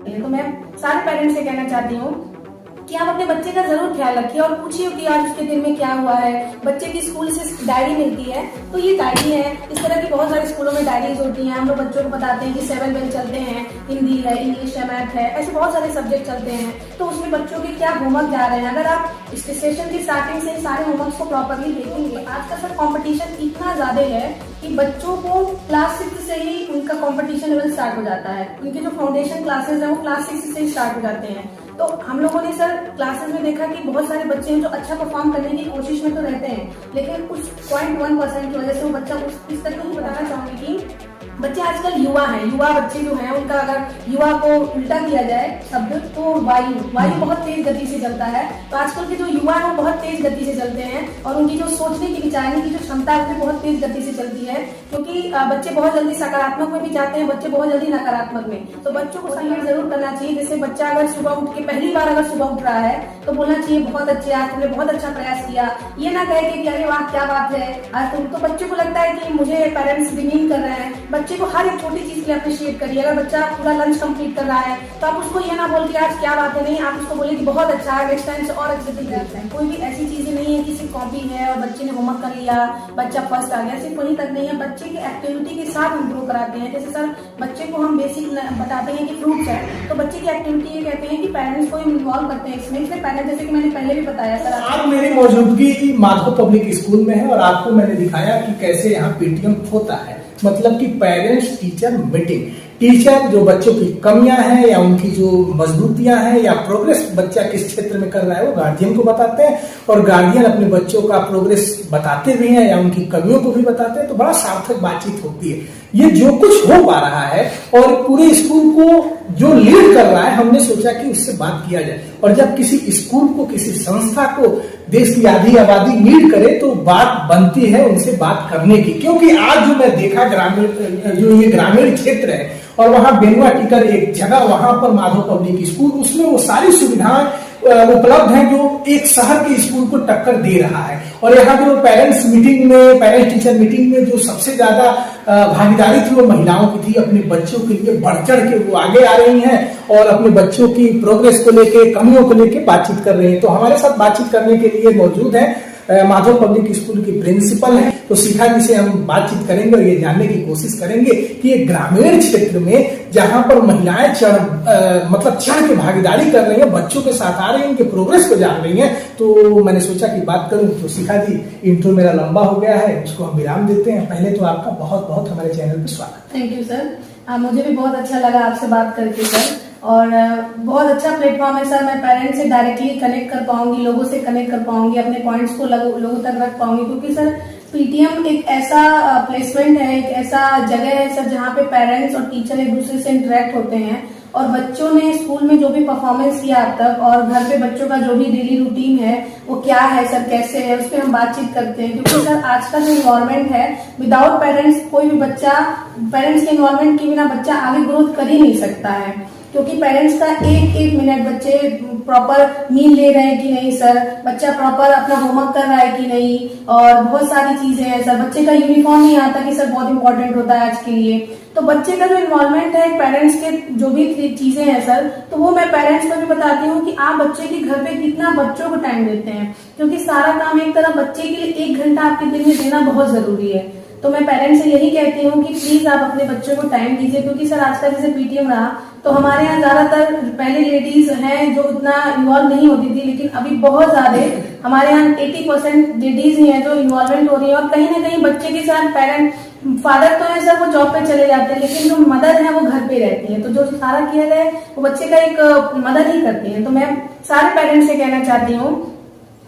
सकती हैं। तो मैं सारे पेरेंट्स से कहना चाहती हूँ कि आप अपने बच्चे का जरूर ख्याल रखिए और पूछिए कि आज उसके दिन में क्या हुआ है। बच्चे की स्कूल से डायरी मिलती है, तो ये डायरी है, इस तरह की बहुत सारे स्कूलों में डायरीज होती हैं। हम लोग बच्चों को बताते हैं कि 7 बेल चलते हैं, हिंदी है, इंग्लिश है, मैथ है, ऐसे बहुत सारे सब्जेक्ट चलते हैं। तो उसमें बच्चों के क्या होमवर्क जा रहे हैं, अगर आप इस सेशन की स्टार्टिंग से सारे होमवर्क को प्रॉपरली देखेंगे। आज का सर कॉम्पिटिशन इतना ज्यादा है कि बच्चों को क्लास 6 से ही उनका कॉम्पिटिशन लेवल स्टार्ट हो जाता है। उनके जो फाउंडेशन क्लासेस है वो क्लास 6 से ही स्टार्ट हो जाते हैं। तो हम लोगों ने सर क्लासेस में देखा कि बहुत सारे बच्चे हैं जो अच्छा परफॉर्म करने की कोशिश में तो रहते हैं, लेकिन कुछ 0.1% की वजह से वो बच्चा इस तरह नहीं बताना चाहूंगी कि बच्चे आजकल युवा हैं, युवा बच्चे जो हैं उनका अगर युवा को उल्टा किया जाए शब्द तो वायु बहुत तेज गति से चलता है। तो आजकल के जो युवा है वो बहुत तेज गति से चलते हैं और उनकी जो सोचने की विचारने की जो क्षमता है वो बहुत तेज गति से चलती है, क्योंकि बच्चे बहुत जल्दी सकारात्मक में भी जाते हैं, बच्चे बहुत जल्दी नकारात्मक में। तो बच्चों को संयम जरूर करना चाहिए। जैसे बच्चा अगर सुबह उठ के पहली बार अगर सुबह उठ रहा है तो बोलना चाहिए बहुत अच्छे, आज तुमने बहुत अच्छा प्रयास किया। ये ना कहे कि अरे वाह क्या बात है आज तुम। तो बच्चे को लगता है कि मुझे पेरेंट्स डिमीन कर रहे हैं। बच्चे को हर एक छोटी चीज के लिए अप्रिशिएट करिए। अगर बच्चा पूरा लंच कंप्लीट कर रहा है तो आप उसको ये ना बोल के आज क्या बात है, नहीं, आप उसको बोलिए कि बहुत अच्छा है, नेक्स्ट टाइम से और अच्छे से करते हैं। कोई भी ऐसी चीजें नहीं है कि सिर्फ कॉपी है और बच्चे ने होमवर्क कर लिया, बच्चा फर्स्ट आ गया, सिर्फ वहीं तक नहीं है। बच्चे की एक्टिविटी के साथ हम ग्रो कराते हैं। जैसे सर बच्चे को हम बेसिक बताते हैं कि फ्रूट्स है, तो बच्चे की एक्टिविटी ये कहते हैं कि पेरेंट्स को इन्वॉल्व करते हैं इसमें। इसलिए पेरेंट्स, जैसे कि मैंने पहले भी बताया सर, आज मेरी मौजूदगी माधव पब्लिक स्कूल में है और आपको मैंने दिखाया कि कैसे यहाँ पीटीएम होता है, मतलब कि पेरेंट्स टीचर मीटिंग। टीचर जो बच्चों की कमियां हैं या उनकी जो मजबूतियां हैं या प्रोग्रेस बच्चा किस क्षेत्र में कर रहा है वो गार्जियन को बताते हैं और गार्जियन अपने बच्चों का प्रोग्रेस बताते भी हैं या उनकी कमियों को भी बताते हैं। तो बड़ा सार्थक बातचीत होती है। ये जो कुछ हो पा रहा है और पूरे स्कूल को जो लीड कर रहा है, हमने सोचा कि उससे बात किया जाए। और जब किसी स्कूल को, किसी संस्था को देश की आधी आबादी लीड करे तो बात बनती है उनसे बात करने की। क्योंकि आज जो मैं देखा जो ये ग्रामीण क्षेत्र है और वहां बेनुआ टिकर एक जगह, वहां पर माधव पब्लिक स्कूल, उसमें वो सारी सुविधाएं उपलब्ध हैं जो एक शहर के स्कूल को टक्कर दे रहा है। और यहाँ जो पेरेंट्स मीटिंग में, पेरेंट्स टीचर मीटिंग में जो सबसे ज्यादा भागीदारी थी वो महिलाओं की थी। अपने बच्चों के लिए बढ़ चढ़ के वो आगे आ रही हैं और अपने बच्चों की प्रोग्रेस को लेके, कमियों को लेके बातचीत कर रही हैं। तो हमारे साथ बातचीत करने के लिए मौजूद है माधव पब्लिक स्कूल की प्रिंसिपल है। तो शिखा जी से हम बातचीत करेंगे और ये जानने की कोशिश करेंगे कि ये ग्रामीण क्षेत्र में जहां पर महिलाएं चढ़ के भागीदारी कर रही हैं, बच्चों के साथ आ रही हैं, उनके प्रोग्रेस को जान रही हैं, तो मैंने सोचा कि बात करूं। तो शिखा जी, इंट्रो मेरा लंबा हो गया है, उसको हम विराम देते हैं। पहले तो आपका बहुत बहुत हमारे चैनल पे स्वागत। Thank you sir. मुझे भी बहुत अच्छा लगा आपसे बात करके सर, और बहुत अच्छा प्लेटफॉर्म है सर। मैं पेरेंट्स से डायरेक्टली कनेक्ट कर पाऊंगी, लोगों से कनेक्ट कर पाऊंगी, अपने पॉइंट्स को लोगों तक रख पाऊंगी, क्योंकि सर पीटीएम एक ऐसा प्लेसमेंट है, एक ऐसा जगह है सर जहाँ पे पेरेंट्स और टीचर एक दूसरे से इंटरेक्ट होते हैं और बच्चों ने स्कूल में जो भी परफॉर्मेंस किया अब तक और घर पे बच्चों का जो भी डेली रूटीन है वो क्या है सर, कैसे है, उस पर हम बातचीत करते हैं। क्योंकि सर आज का जो इन्वायरमेंट है, विदाउट पेरेंट्स कोई भी बच्चा, पेरेंट्स के इन्वॉल्वमेंट के बिना बच्चा आगे ग्रोथ कर ही नहीं सकता है। क्योंकि पेरेंट्स का एक एक मिनट, बच्चे प्रॉपर मील ले रहे हैं कि नहीं सर, बच्चा प्रॉपर अपना होमवर्क कर रहा है कि नहीं, और बहुत सारी चीजें हैं सर। बच्चे का यूनिफॉर्म नहीं आता कि सर बहुत इंपॉर्टेंट होता है आज के लिए। तो बच्चे का जो इन्वॉल्वमेंट है पेरेंट्स के जो भी चीजें हैं सर, तो वो मैं पेरेंट्स को भी बताती हूँ कि आप बच्चे के घर पे कितना बच्चों को टाइम देते हैं, क्योंकि सारा काम एक तरह बच्चे के लिए 1 घंटा आपके दिन में देना बहुत जरूरी है। तो मैं पेरेंट्स से यही कहती हूँ कि प्लीज आप अपने बच्चों को टाइम दीजिए। क्योंकि सर आज का जैसे पीटीएम रहा तो हमारे यहाँ ज्यादातर पहले लेडीज हैं जो उतना इन्वॉल्व नहीं होती थी, लेकिन अभी बहुत ज्यादा हमारे यहाँ 80% लेडीज ही हैं जो इन्वॉल्वमेंट हो रही है। और कहीं ना कहीं बच्चे के साथ पेरेंट, फादर तो है सर, वो जॉब पे चले जाते हैं, लेकिन जो मदर है वो घर पे रहती है। तो जो सारा केयर है वो बच्चे का एक मदर ही करती है। तो मैं सारे पेरेंट्स से कहना चाहती हूँ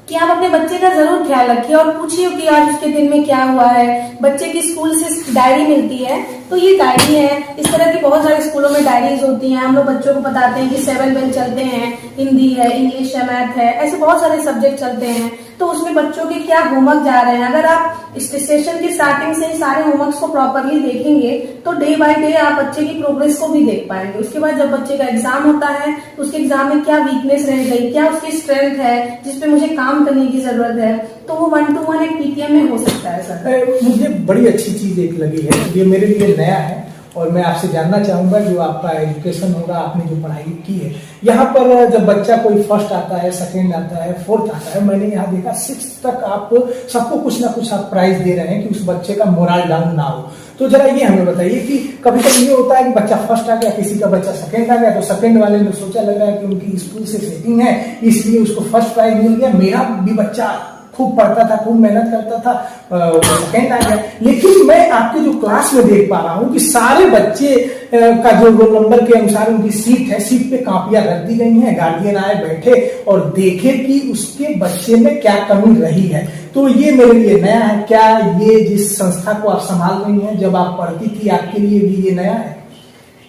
कि आप अपने बच्चे का जरूर ख्याल रखिए और पूछिए कि आज उसके दिन में क्या हुआ है। बच्चे की स्कूल से डायरी मिलती है, तो ये डायरी है, इस तरह की बहुत सारे स्कूलों में डायरीज होती हैं। हम लोग बच्चों को बताते हैं कि 7 बेल चलते हैं, हिंदी है, इंग्लिश है, मैथ है, ऐसे बहुत सारे सब्जेक्ट चलते हैं। तो उसमें बच्चों के क्या होमवर्क जा रहे हैं, अगर आप इस सेशन की स्टार्टिंग से ही सारे होमवर्क्स को प्रॉपरली देखेंगे तो डे बाय डे आप बच्चे की प्रोग्रेस को भी देख पाएंगे। उसके बाद जब बच्चे का एग्जाम होता है तो उसके एग्जाम में क्या वीकनेस रह गई, क्या उसकी स्ट्रेंथ है जिसपे मुझे काम करने की जरूरत है, तो वो 1-to-1 एक पीटीएम में हो सकता है सर। मुझे बड़ी अच्छी चीज एक लगी है, ये मेरे लिए नया है और मैं आपसे जानना चाहूंगा जो आपका एजुकेशन होगा, आपने जो पढ़ाई की है, यहाँ पर जब बच्चा कोई फर्स्ट आता है, सेकंड आता है, फोर्थ आता है, मैंने यहाँ देखा 6th तक आप सबको कुछ ना कुछ आप प्राइज दे रहे हैं कि उस बच्चे का मोरल डाउन ना हो। तो जरा ये हमें बताइए कि कभी कभी ये होता है कि बच्चा फर्स्ट आ गया, किसी का बच्चा सेकंड आ गया, तो सेकंड वाले ने सोचा लग रहा है कि उनकी स्कूल से सेटिंग है इसलिए उसको फर्स्ट प्राइज मिल गया, मेरा भी बच्चा खूब पढ़ता था, खूब मेहनत करता था, सेकंड आ गया। लेकिन मैं आपके जो क्लास में देख पा रहा हूँ कि सारे बच्चे का जो रोल नंबर के अनुसार उनकी सीट है, सीट पे कापियां रख दी गई हैं, गार्डियन आए बैठे और देखे कि उसके बच्चे में क्या कमी रही है। तो ये मेरे लिए नया है। क्या ये जिस संस्था को आप संभाल रही हैं, जब आप पढ़ती थी आपके लिए भी ये नया है?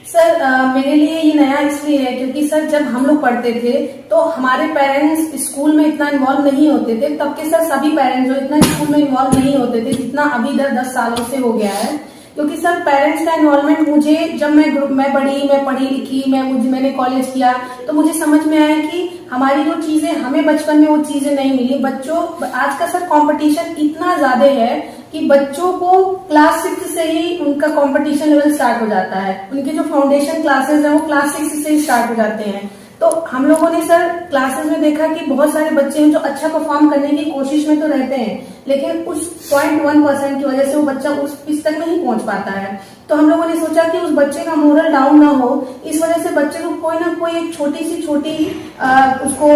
सर मेरे लिए ये नया इसलिए है क्योंकि सर जब हम लोग पढ़ते थे तो हमारे पेरेंट्स स्कूल में इतना इन्वॉल्व नहीं होते थे। तब के सर सभी पेरेंट्स जो इतना स्कूल में इन्वॉल्व नहीं होते थे जितना अभी 10 सालों से हो गया है। क्योंकि सर पेरेंट्स का इन्वॉल्वमेंट मुझे जब मैं पढ़ी लिखी, मैंने कॉलेज किया तो मुझे समझ में आया कि हमारी जो चीजें हमें बचपन में वो चीजें नहीं मिली। बच्चों आज का सर कंपटीशन इतना ज्यादा है कि बच्चों को क्लास 6 से ही उनका कंपटीशन लेवल स्टार्ट हो जाता है। उनके जो फाउंडेशन क्लासेस हैं वो क्लास 6 से ही स्टार्ट हो जाते हैं। तो हम लोगों ने सर क्लासेस में देखा कि बहुत सारे बच्चे हैं जो अच्छा परफॉर्म करने की कोशिश में तो रहते हैं, लेकिन उस 0.1% की वजह से वो बच्चा उस तक नहीं पहुंच पाता है। तो हम लोगों ने सोचा कि उस बच्चे का मोरल डाउन ना हो, इस वजह से बच्चे को कोई ना कोई एक छोटी उसको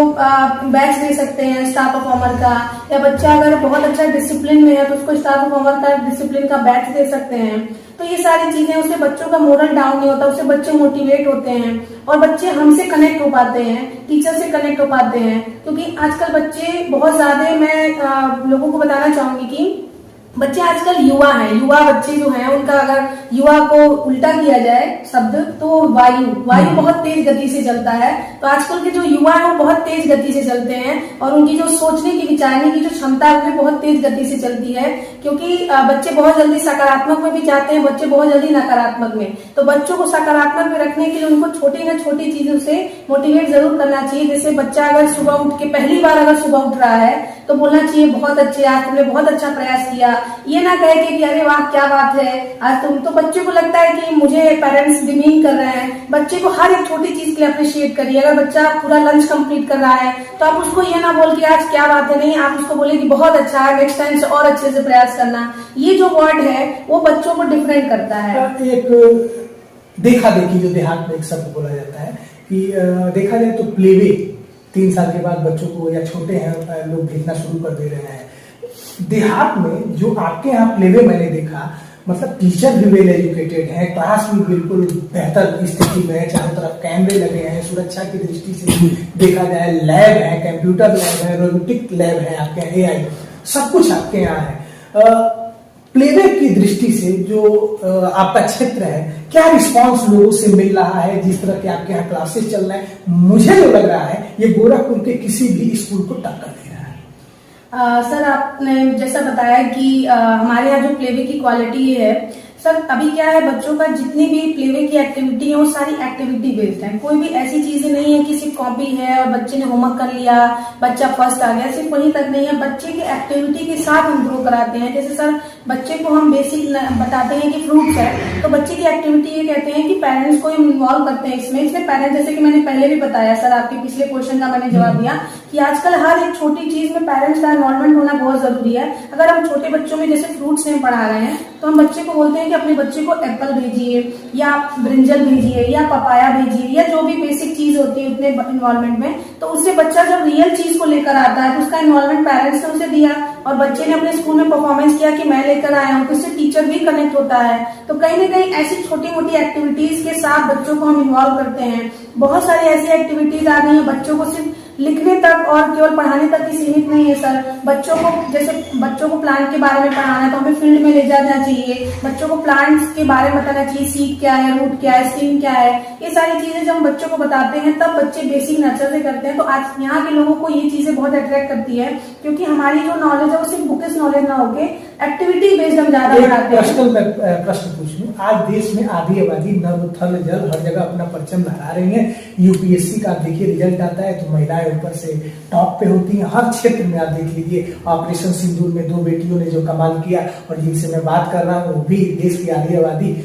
बैच दे सकते हैं स्टार परफॉर्मर का, या बच्चा अगर बहुत अच्छा डिसिप्लिन में है तो उसको स्टार परफॉर्मर का डिसिप्लिन का बैच दे सकते हैं। तो ये सारी चीजें उससे बच्चों का मोरल डाउन नहीं होता, उससे बच्चे मोटिवेट होते हैं और बच्चे हमसे कनेक्ट हो पाते हैं, टीचर से कनेक्ट हो पाते हैं। क्योंकि आजकल बच्चे बहुत ज्यादा, मैं लोगों को बताना चाहूंगी कि बच्चे आजकल युवा हैं, युवा बच्चे जो हैं उनका अगर युवा को उल्टा किया जाए शब्द तो वायु बहुत तेज गति से चलता है। तो आजकल के जो युवा हैं वो बहुत तेज गति से चलते हैं और उनकी जो सोचने की, विचारने की जो क्षमता है वो बहुत तेज गति से चलती है। क्योंकि बच्चे बहुत जल्दी सकारात्मक में भी जाते हैं, बच्चे बहुत जल्दी नकारात्मक में। तो बच्चों को सकारात्मक में रखने के लिए उनको छोटी ना छोटी चीजों से मोटिवेट जरूर करना चाहिए। जैसे बच्चा अगर सुबह उठ के पहली बार अगर सुबह उठ रहा है तो बोलना चाहिए बहुत अच्छे, आज तुमने बहुत अच्छा प्रयास किया। ये ना कहे कि अरे वाह क्या बात है आज तुम, तो बच्चे को लगता है कि मुझे पेरेंट्स डिमीन कर रहे हैं। बच्चे को हर एक छोटी चीज के लिए अप्रिशिएट करिए। अगर बच्चा पूरा लंच कंप्लीट कर रहा है तो आप उसको ये ना बोल के आज क्या बात है, नहीं, आप उसको बोले कि बहुत अच्छा है, नेक्स्ट टाइम से और अच्छे से प्रयास करना। ये जो वर्ड है वो बच्चों को डिफरेंट करता है। एक देखा देखी जो देहात में एक शब्द बोला जाता है कि देखा जाए तो प्लेवे 3 साल के बाद बच्चों को, या छोटे हैं लोग भेजना शुरू कर दे रहे हैं। देहात में जो आपके यहाँ प्लेवे मैंने देखा, मतलब टीचर भी वेल एजुकेटेड है, क्लास भी बिल्कुल बेहतर स्थिति में है, चारों तरफ कैमरे लगे हैं, सुरक्षा की दृष्टि से देखा जाए, लैब है, कंप्यूटर लैब है, रोबोटिक लैब है, आपके यहाँ AI सब कुछ आपके यहाँ है। प्लेवे की दृष्टि से जो आपका क्षेत्र है, क्या रिस्पांस लोगों से मिल रहा है जिस तरह के आपके यहाँ क्लासेस चल रहे हैं? मुझे जो लग रहा है ये गोरखपुर के किसी भी स्कूल को टक्कर दे रहा है। सर आपने जैसा बताया कि हमारे यहाँ जो प्लेवे की क्वालिटी है सर, अभी क्या है, बच्चों का जितनी भी प्लेवे की एक्टिविटी है वो सारी एक्टिविटी बेस्ड है। कोई भी ऐसी चीजें नहीं है कि सिर्फ कॉपी है और बच्चे ने होमवर्क कर लिया, बच्चा फर्स्ट आ गया, सिर्फ वहीं तक नहीं है। बच्चे की एक्टिविटी के साथ हम ग्रो कराते हैं। जैसे सर बच्चे को हम बेसिक बताते हैं कि फ्रूट्स है, तो बच्चे की एक्टिविटी ये कहते हैं कि पेरेंट्स को हम इन्वॉल्व करते हैं इसमें पेरेंट्स, जैसे कि मैंने पहले भी बताया सर, आपके पिछले क्वेश्चन का मैंने जवाब दिया कि आजकल हर एक छोटी चीज में पेरेंट्स का इन्वॉल्वमेंट होना बहुत जरूरी है। अगर हम छोटे बच्चों में जैसे फ्रूट्स में पढ़ा रहे हैं तो हम बच्चे को बोलते हैं कि अपने बच्चे को एप्पल भेजिए या ब्रिंजल भेजिए या पपाया भेजिए या जो भी बेसिक चीज होती है उतने इन्वॉल्वमेंट में। तो उससे बच्चा जब रियल चीज को लेकर आता है तो उसका इन्वॉल्वमेंट पेरेंट्स ने उसे दिया और बच्चे ने अपने स्कूल में परफॉर्मेंस किया कि मैं लेकर आया हूँ, तो इससे टीचर भी कनेक्ट होता है। तो कहीं ना कहीं ऐसी छोटी मोटी एक्टिविटीज के साथ बच्चों को हम इन्वॉल्व करते हैं। बहुत सारी ऐसी एक्टिविटीज आ गई है, बच्चों को सिर्फ लिखने तक और केवल पढ़ाने तक ही सीमित नहीं है सर। बच्चों को जैसे बच्चों को प्लांट के बारे में पढ़ाना है तो हमें फील्ड में ले जाना चाहिए, बच्चों को प्लांट्स के बारे में बताना चाहिए, सीड क्या है, रूट क्या है, स्टेम क्या है। ये सारी चीजें जब हम बच्चों को बताते हैं तब बच्चे बेसिक नर्चर से करते हैं। तो आज यहाँ के लोगों को ये चीजें बहुत अट्रैक्ट करती है क्योंकि हमारी जो नॉलेज है वो सिर्फ बुकिश नॉलेज ना होके एक्टिविटी बेस्ड हम ज्यादा पढ़ाते हैं। प्रश्न पूछूं, आज देश में आधी आबादी नभ थल जल हर जगह अपना परचम लहरा रही है। यूपीएससी का देखिए रिजल्ट आता है तो महिलाएं ऊपर से टॉप पे होती हैं। हर क्षेत्र में आप देख लीजिए, ऑपरेशन सिंदूर में 2 बेटियों ने जो कमाल किया, और जिनसे मैं बात कर रहा हूँ वो भी देश की आधी आबादी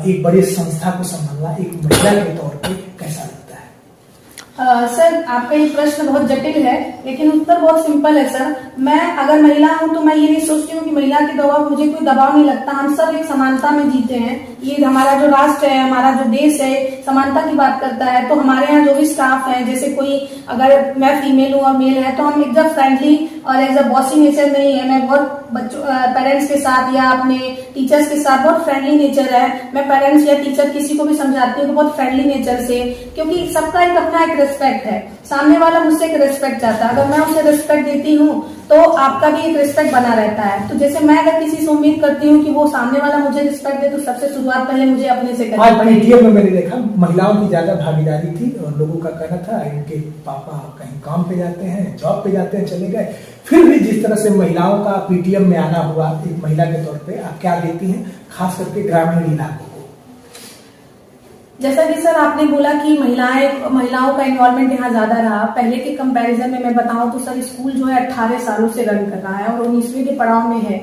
एक बड़े संस्था को संभालना एक महिला के तौर पे कैसा लगता है? सर, आपका ये प्रश्न बहुत जटिल है, लेकिन उत्तर बहुत सिंपल है सर। मैं अगर महिला हूं तो मैं ये नहीं सोचती हूँ कि महिला के दबाव, मुझे कोई दबाव नहीं लगता। हम सब एक समानता में जीते हैं। ये हमारा जो राष्ट्र है, हमारा जो देश है, समानता की बात करता है। तो हमारे यहाँ जो भी स्टाफ है, जैसे कोई अगर मैं फीमेल हूँ और मेल है, तो हम एकदम फ्रेंडली और एज अ बॉसी नेचर नहीं है। मैं बहुत बच्चों पेरेंट्स के साथ या अपने टीचर्स के साथ बहुत फ्रेंडली नेचर है। मैं पेरेंट्स या टीचर किसी को भी समझाती हूँ तो बहुत फ्रेंडली नेचर से, क्योंकि सबका एक अपना एक रिस्पेक्ट है। सामने वाला मुझसे एक रिस्पेक्ट चाहता है, अगर मैं उसे रिस्पेक्ट देती हूँ तो आपका भी एक रिस्पेक्ट बना रहता है। तो जैसे मैं अगर किसी से उम्मीद करती हूँ कि वो सामने वाला मुझे रिस्पेक्ट दे, तो सबसे शुरुआत पहले मुझे अपने से करनी आज पीटीएम में मैंने देखा महिलाओं की ज्यादा भागीदारी थी और लोगों का कहना था इनके पापा कहीं काम पे जाते हैं, जॉब पे जाते हैं, चले गए। फिर भी जिस तरह से महिलाओं का पीटीएम में आना हुआ, एक महिला के तौर पे आप क्या देती हैं, खास करके ग्रामीण इलाकों को? जैसा कि सर आपने बोला कि महिलाओं का इन्वॉल्वमेंट यहाँ ज्यादा रहा। पहले के कंपैरिजन में मैं बताऊं तो सर स्कूल जो है 18 सालों से रन कर रहा है और 19वीं के पड़ाव में है।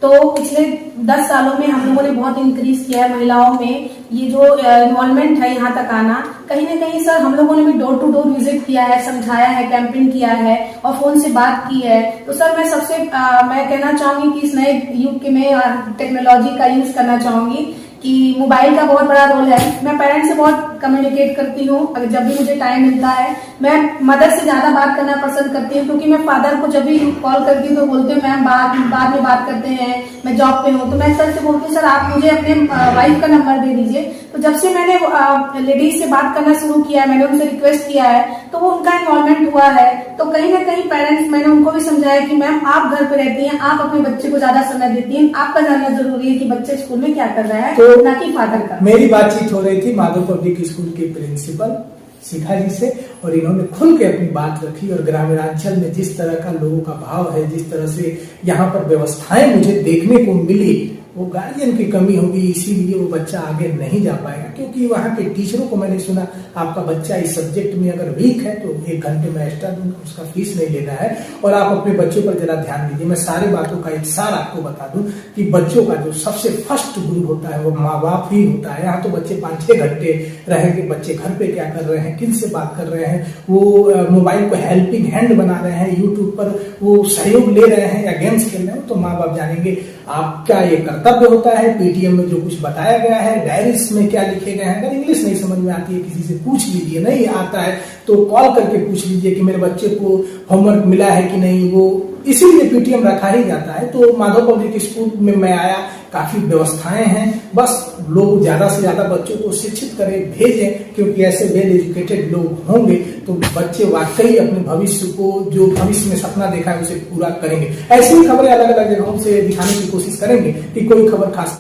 तो पिछले 10 सालों में हम लोगों ने बहुत इंक्रीज किया है महिलाओं में ये जो इन्वॉल्वमेंट है यहाँ तक आना। कहीं ना कहीं सर हम लोगों ने भी डोर टू डोर विजिट किया है, समझाया है, कैंपेन किया है और फोन से बात की है। तो सर मैं मैं कहना चाहूंगी कि इस नए युग में टेक्नोलॉजी का यूज करना चाहूंगी कि मोबाइल का बहुत बड़ा रोल है। मैं पेरेंट्स से बहुत कम्युनिकेट करती हूँ, अगर जब भी मुझे टाइम मिलता है। मैं मदर से ज्यादा बात करना पसंद करती हूँ, क्योंकि मैं फादर को जब भी कॉल करती हूँ तो बोलते हैं मैम बाद में बात करते हैं, मैं जॉब पे हूँ। तो मैं सर से बोलती हूँ सर आप मुझे अपने वाइफ का नंबर दे दीजिए। तो जब से मैंने लेडीज से बात करना शुरू किया है, मैंने उनसे रिक्वेस्ट किया है, तो वो उनका इन्वॉल्वमेंट हुआ है। तो कहीं ना कहीं पेरेंट्स, मैंने उनको भी समझाया कि मैम आप घर पे रहती हैं, आप अपने बच्चे को ज्यादा समय देती हैं, आपका जानना जरूरी है कि बच्चे स्कूल में क्या कर रहा है, तो ना कि फादर का। मेरी बातचीत हो रही थी माधव पब्लिक स्कूल के प्रिंसिपल शिखा जी से और इन्होंने खुल के अपनी बात रखी और ग्रामीणांचल में जिस तरह का लोगों का भाव है, जिस तरह से यहाँ पर व्यवस्थाएं मुझे देखने को मिली, वो गार्जियन की कमी होगी, इसीलिए वो बच्चा आगे नहीं जा पाएगा। क्योंकि वहाँ के टीचरों को मैंने सुना आपका बच्चा इस सब्जेक्ट में अगर वीक है तो 1 घंटे में एक्स्ट्रा दूंगा, उसका फीस नहीं लेना है और आप अपने बच्चों पर जरा ध्यान दीजिए। मैं सारी बातों का एक सार आपको बता दूं कि बच्चों का जो सबसे फर्स्ट गुरु होता है वो माँ बाप ही होता है। यहाँ तो बच्चे 5-6 घंटे रहेंगे, बच्चे घर पे क्या कर रहे हैं, किन से बात कर रहे हैं, वो मोबाइल को हेल्पिंग हैंड बना रहे हैं, यूट्यूब पर वो सहयोग ले रहे हैं या गेम्स खेल रहे हैं, तो माँ बाप जानेंगे। आपका ये कर्तव्य होता है, पीटीएम में जो कुछ बताया गया है, डायरीज में क्या लिखे गए हैं, अगर इंग्लिश नहीं समझ में आती है किसी से पूछ लीजिए, नहीं आता है तो कॉल करके पूछ लीजिए कि मेरे बच्चे को होमवर्क मिला है कि नहीं। वो इसीलिए पीटीएम रखा ही जाता है। तो माधव पब्लिक स्कूल में मैं आया, काफी व्यवस्थाएं हैं, बस लोग ज्यादा से ज्यादा बच्चों को शिक्षित करें, भेजें, क्योंकि ऐसे वेल एजुकेटेड लोग होंगे तो बच्चे वाकई अपने भविष्य को, जो भविष्य में सपना देखा है उसे पूरा करेंगे। ऐसी ही खबरें अलग अलग जगहों से दिखाने की कोशिश करेंगे कि कोई खबर खास